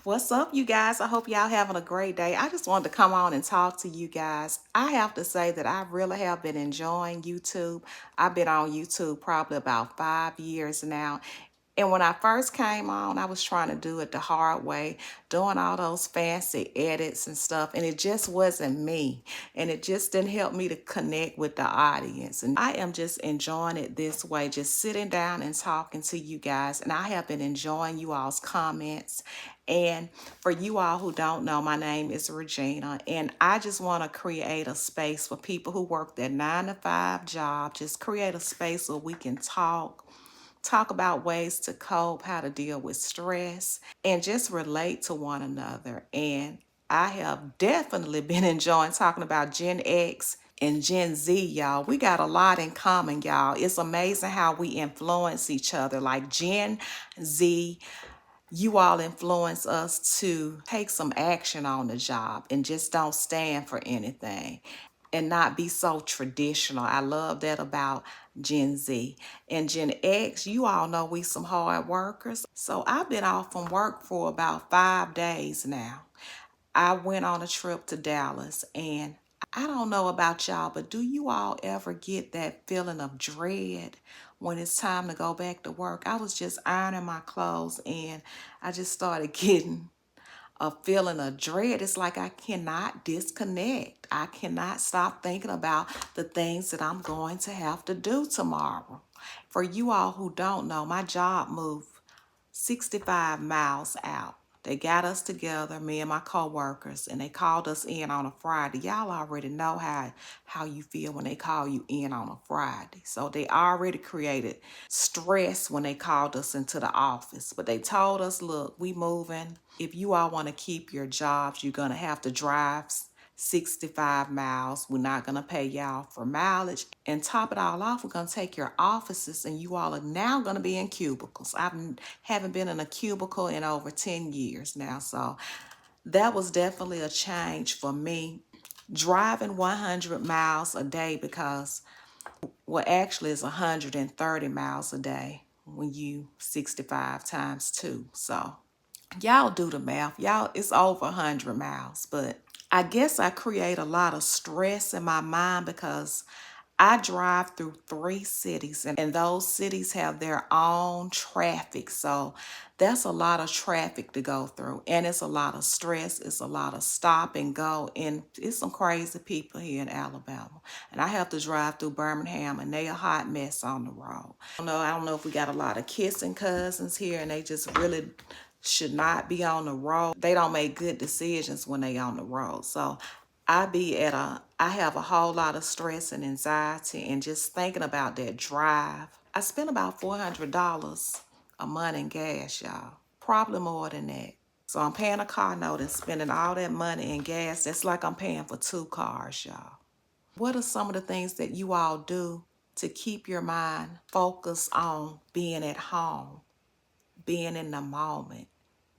What's up, you guys? I hope y'all having a great day. I just wanted to come on and talk to you guys. I have to say that I really have been enjoying YouTube. I've been on YouTube probably about 5 years now. And when I first came on, I was trying to do it the hard way, doing all those fancy edits and stuff, and it just wasn't me. And it just didn't help me to connect with the audience. And I am just enjoying it this way, just sitting down and talking to you guys. And I have been enjoying you all's comments. And for you all who don't know, my name is Regina, and I just want to create a space for people who work their 9 to 5 job. Just create a space where we can talk about ways to cope, how to deal with stress, and just relate to one another. And I have definitely been enjoying talking about Gen X and Gen Z, y'all. We got a lot in common, y'all. It's amazing how we influence each other. Like Gen Z, you all influence us to take some action on the job and just don't stand for anything and not be so traditional. I love that about Gen Z. And Gen X, you all know we some hard workers. So I've been off from work for about 5 days now. I went on a trip to Dallas, and I don't know about y'all, but do you all ever get that feeling of dread when it's time to go back to work? I was just ironing my clothes and I just started getting a feeling of dread. It's like I cannot disconnect. I cannot stop thinking about the things that I'm going to have to do tomorrow. For you all who don't know, my job moved 65 miles out. They got us together, me and my coworkers, and they called us in on a Friday. Y'all already know how you feel when they call you in on a Friday. So they already created stress when they called us into the office. But they told us, look, we moving. If you all want to keep your jobs, you're going to have to drive 65 miles. We're not going to pay y'all for mileage. And top it all off, we're going to take your offices and you all are now going to be in cubicles. I haven't been in a cubicle in over 10 years now. So that was definitely a change for me. Driving 100 miles a day because, well, actually it's 130 miles a day when you 65 times 2. So y'all do the math. Y'all, it's over 100 miles, but I guess I create a lot of stress in my mind because I drive through 3 cities and those cities have their own traffic. So that's a lot of traffic to go through. And it's a lot of stress. It's a lot of stop and go. And it's some crazy people here in Alabama. And I have to drive through Birmingham and they a hot mess on the road. I don't know if we got a lot of kissing cousins here and they just really should not be on the road. They don't make good decisions when they on the road. So I have a whole lot of stress and anxiety and just thinking about that drive. I spend about $400 a month in gas, y'all. Probably more than that. So I'm paying a car note and spending all that money in gas. That's like I'm paying for 2 cars, y'all. What are some of the things that you all do to keep your mind focused on being at home, being in the moment?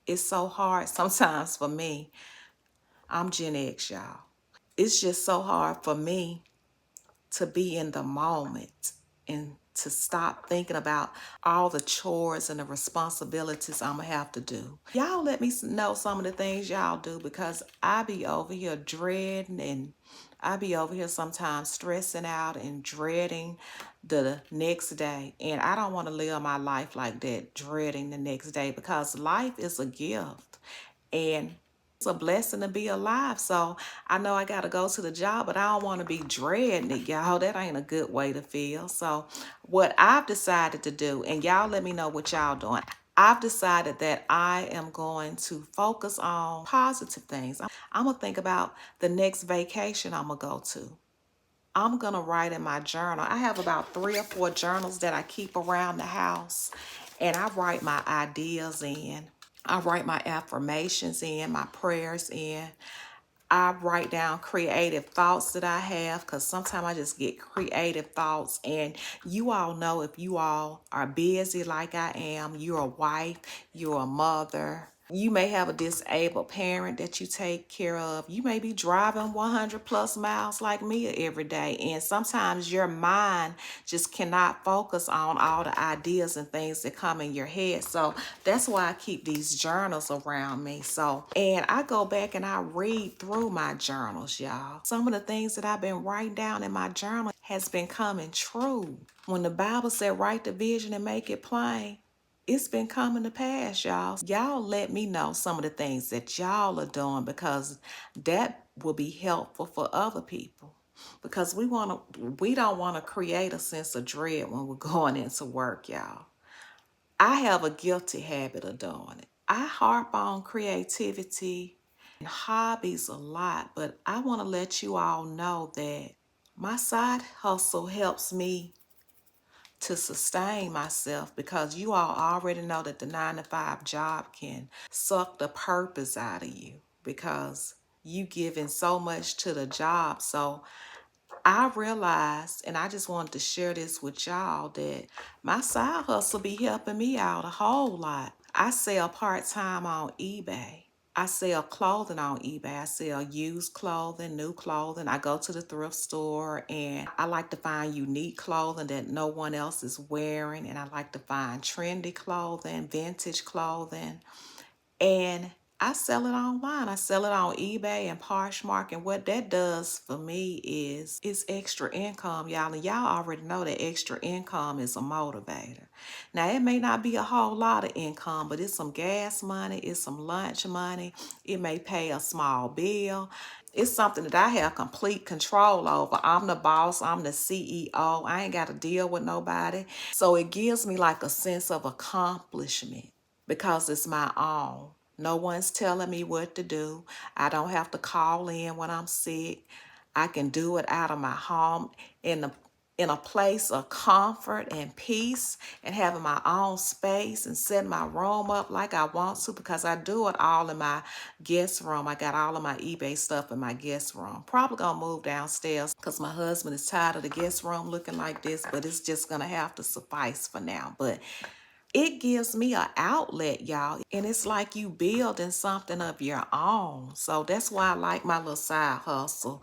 It's so hard sometimes for me. I'm Gen X, y'all. It's just so hard for me to be in the moment and to stop thinking about all the chores and the responsibilities I'm gonna have to do. Y'all let me know some of the things y'all do because I be over here dreading and I be over here sometimes stressing out and dreading the next day. And I don't want to live my life like that, dreading the next day because life is a gift. And it's a blessing to be alive. So I know I got to go to the job, but I don't want to be dreading it, y'all. That ain't a good way to feel. So what I've decided to do, and y'all let me know what y'all doing. I've decided that I am going to focus on positive things. I'm going to think about the next vacation I'm going to go to. I'm going to write in my journal. I have about 3 or 4 journals that I keep around the house, and I write my ideas in. I write my affirmations in, my prayers in. I write down creative thoughts that I have because sometimes I just get creative thoughts. And you all know if you all are busy like I am, you're a wife, you're a mother, You may have a disabled parent that you take care of. You may be driving 100 plus miles like me every day. And sometimes your mind just cannot focus on all the ideas and things that come in your head. So that's why I keep these journals around me. And I go back and I read through my journals, y'all. Some of the things that I've been writing down in my journal has been coming true. When the Bible said, write the vision and make it plain, it's been coming to pass, y'all. Y'all let me know some of the things that y'all are doing, because that will be helpful for other people. Because we don't want to create a sense of dread when we're going into work, y'all. I have a guilty habit of doing it. I harp on creativity and hobbies a lot, but I want to let you all know that my side hustle helps me to sustain myself, because you all already know that the 9 to 5 job can suck the purpose out of you, because you giving so much to the job. So I realized, and I just wanted to share this with y'all, that my side hustle be helping me out a whole lot. I sell part-time on eBay. I sell clothing on eBay. I sell used clothing, new clothing. I go to the thrift store and I like to find unique clothing that no one else is wearing. And I like to find trendy clothing, vintage clothing. And I sell it online. I sell it on eBay and Poshmark. And what that does for me is it's extra income, y'all. And y'all already know that extra income is a motivator. Now, it may not be a whole lot of income, but it's some gas money, it's some lunch money. It may pay a small bill. It's something that I have complete control over. I'm the boss, I'm the CEO. I ain't got to deal with nobody. So it gives me like a sense of accomplishment, because it's my own. No one's telling me what to do. I don't have to call in when I'm sick. I can do it out of my home in a place of comfort and peace, and having my own space and setting my room up like I want to, because I do it all in my guest room. I got all of my eBay stuff in my guest room. Probably gonna move downstairs because my husband is tired of the guest room looking like this, but it's just gonna have to suffice for now. But it gives me an outlet, y'all. And it's like you building something of your own. So that's why I like my little side hustle.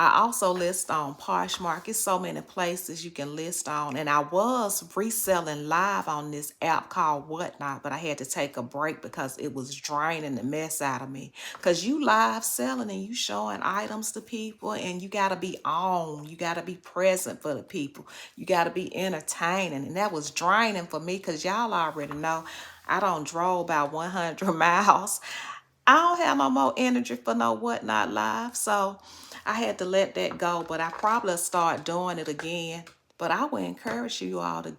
I also list on Poshmark. It's so many places you can list on. And I was reselling live on this app called Whatnot, but I had to take a break because it was draining the mess out of me. Because you live selling and you showing items to people, and you got to be on. You got to be present for the people. You got to be entertaining. And that was draining for me, because y'all already know I don't drove about 100 miles. I don't have no more energy for no Whatnot live. So I had to let that go, but I probably start doing it again. But I would encourage you all to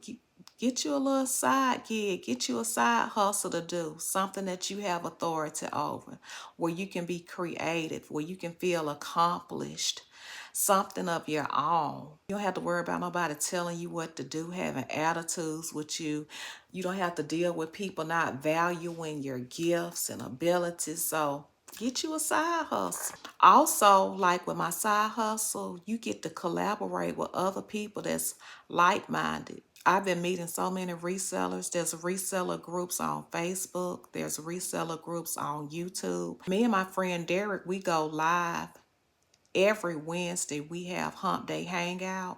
get you a little side gig, get you a side hustle to do, something that you have authority over, where you can be creative, where you can feel accomplished, something of your own. You don't have to worry about nobody telling you what to do, having attitudes with you. You don't have to deal with people not valuing your gifts and abilities. So get you a side hustle. Also, like with my side hustle, you get to collaborate with other people that's like-minded. I've been meeting so many resellers. There's reseller groups on Facebook. There's reseller groups on YouTube. Me and my friend Derek, we go live every Wednesday. We have Hump Day Hangout,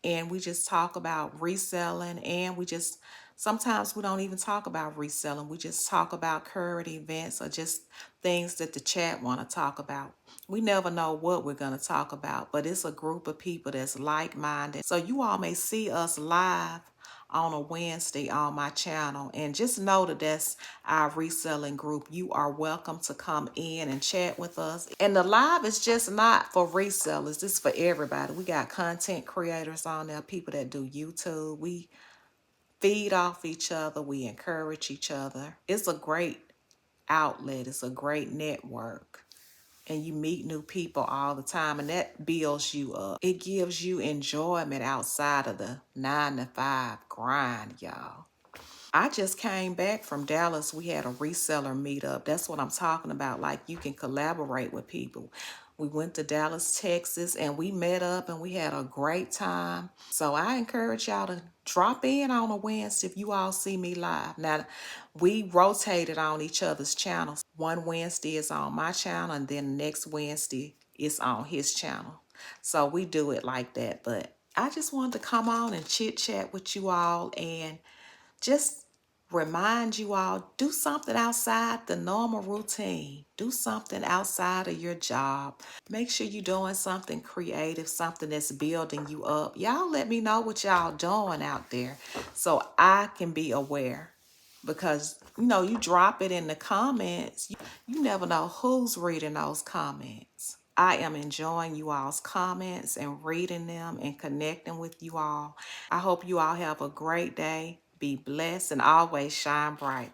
and we just talk about reselling, and sometimes we don't even talk about reselling. We just talk about current events or just things that the chat want to talk about. We never know what we're going to talk about, but it's a group of people that's like-minded. So you all may see us live on a Wednesday on my channel, and just know that that's our reselling group. You are welcome to come in and chat with us. And the live is just not for resellers, it's for everybody. We got content creators on there, people that do YouTube. We feed off each other, we encourage each other. It's a great outlet, it's a great network. And you meet new people all the time, and that builds you up. It gives you enjoyment outside of the 9 to 5 grind, y'all. I just came back from Dallas. We had a reseller meetup. That's what I'm talking about. Like, you can collaborate with people. We went to Dallas, Texas, and we met up and we had a great time. So I encourage y'all to drop in on a Wednesday if you all see me live. Now, we rotated on each other's channels. One Wednesday is on my channel, and then next Wednesday is on his channel. So we do it like that. But I just wanted to come on and chit chat with you all and just remind you all, do something outside the normal routine. Do something outside of your job. Make sure you're doing something creative, something that's building you up. Y'all let me know what y'all doing out there so I can be aware. Because, you drop it in the comments, you never know who's reading those comments. I am enjoying you all's comments and reading them and connecting with you all. I hope you all have a great day. Be blessed and always shine bright.